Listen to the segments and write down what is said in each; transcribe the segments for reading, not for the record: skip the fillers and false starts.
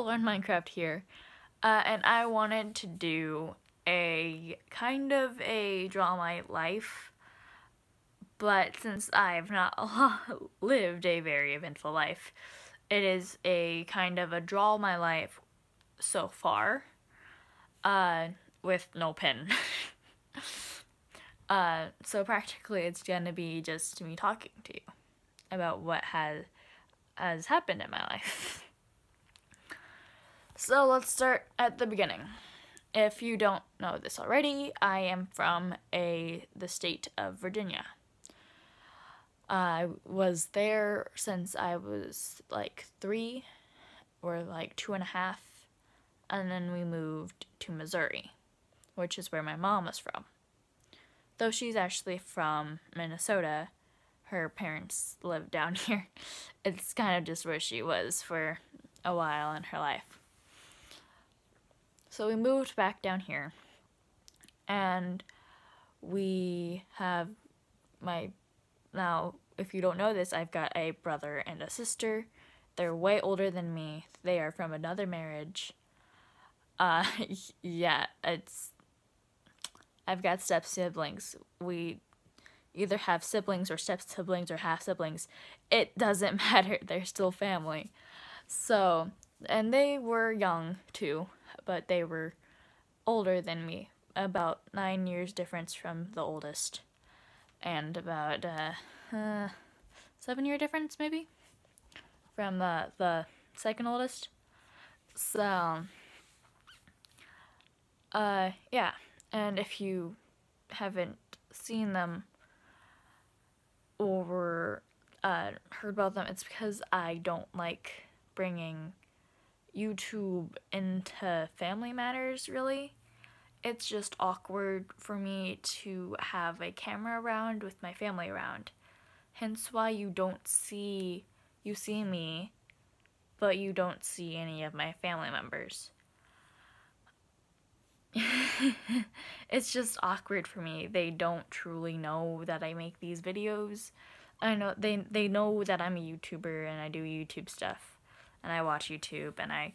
Learn Minecraft here, and I wanted to do a kind of a draw my life, but since I've not lived a very eventful life, it is a kind of a draw my life so far, with no pen. So practically it's gonna be just me talking to you about what has happened in my life. So let's start at the beginning. If you don't know this already, I am from the state of Virginia. I was there since I was like 3 or like 2.5, and then we moved to Missouri, which is where my mom is from. Though she's actually from Minnesota, her parents lived down here. It's kind of just where she was for a while in her life. So we moved back down here, and we have now, if you don't know this, I've got a brother and a sister. They're way older than me. They are from another marriage. Yeah, I've got step siblings. We either have siblings or step siblings or half siblings. It doesn't matter. They're still family. So, and they were young too, but they were older than me. About 9 years difference from the oldest. And about 7-year difference maybe from the second oldest. So yeah, and if you haven't seen them or heard about them, it's because I don't like bringing YouTube into family matters, really. It's just awkward for me to have a camera around with my family around. Hence why you see me, but you don't see any of my family members. It's just awkward for me. They don't truly know that I make these videos. I know they know that I'm a YouTuber and I do YouTube stuff, and I watch YouTube and I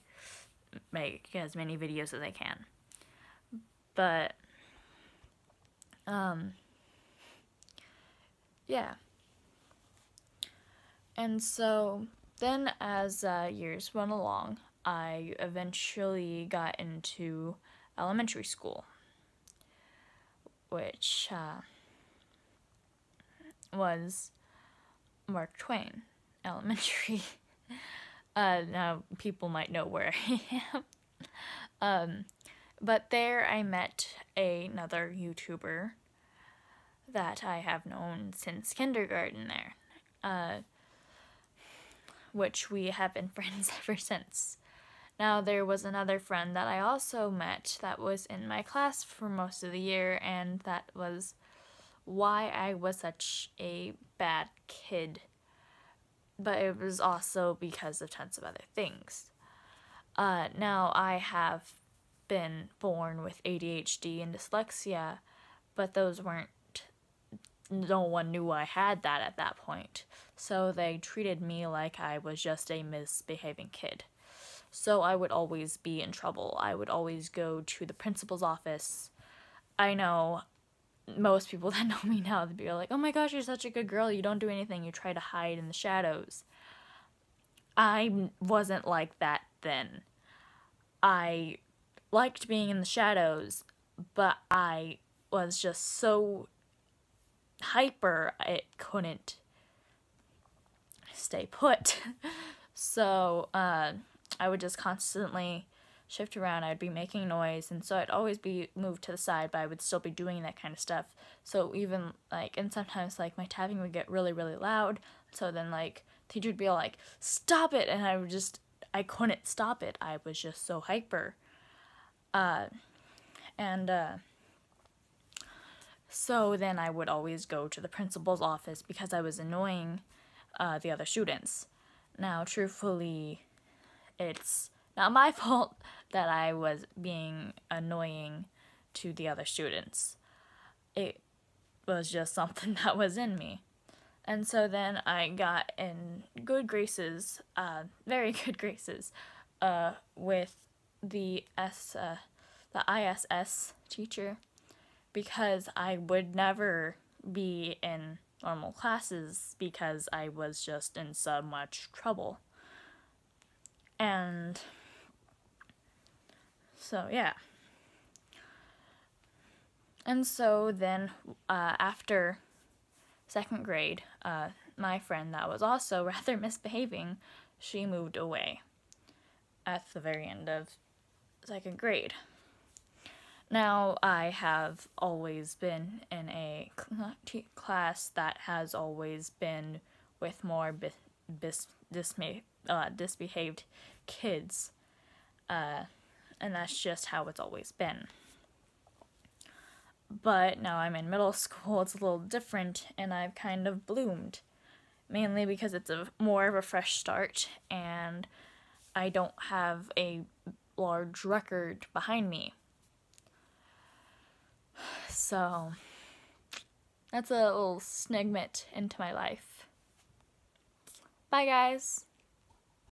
make as many videos as I can. But yeah. And so then as years went along, I eventually got into elementary school, which was Mark Twain Elementary. Now people might know where I am. But there I met another YouTuber that I have known since kindergarten there, which we have been friends ever since. Now there was another friend that I also met that was in my class for most of the year, and that was why I was such a bad kid. But it was also because of tons of other things. Now I have been born with ADHD and dyslexia, but no one knew I had that at that point. So they treated me like I was just a misbehaving kid. So I would always be in trouble. I would always go to the principal's office. I know most people that know me now, they'd be like, oh my gosh, you're such a good girl. You don't do anything. You try to hide in the shadows. I wasn't like that then. I liked being in the shadows, but I was just so hyper, it couldn't stay put. So I would just constantly shift around. I'd be making noise, and so I'd always be moved to the side, but I would still be doing that kind of stuff. So even and sometimes my tapping would get really, really loud. So then teacher would be all like, stop it, and I couldn't stop it. I was just so hyper. So then I would always go to the principal's office because I was annoying the other students. Now, truthfully, it's not my fault that I was being annoying to the other students. It was just something that was in me. And so then I got in good graces, very good graces, with the ISS teacher, because I would never be in normal classes because I was just in so much trouble. And so, yeah. And so then, after second grade, my friend that was also rather misbehaving, she moved away at the very end of second grade. Now, I have always been in a class that has always been with more disbehaved kids, and that's just how it's always been. But now I'm in middle school, it's a little different, and I've kind of bloomed. Mainly because it's more of a fresh start, and I don't have a large record behind me. So, that's a little snigment into my life. Bye, guys.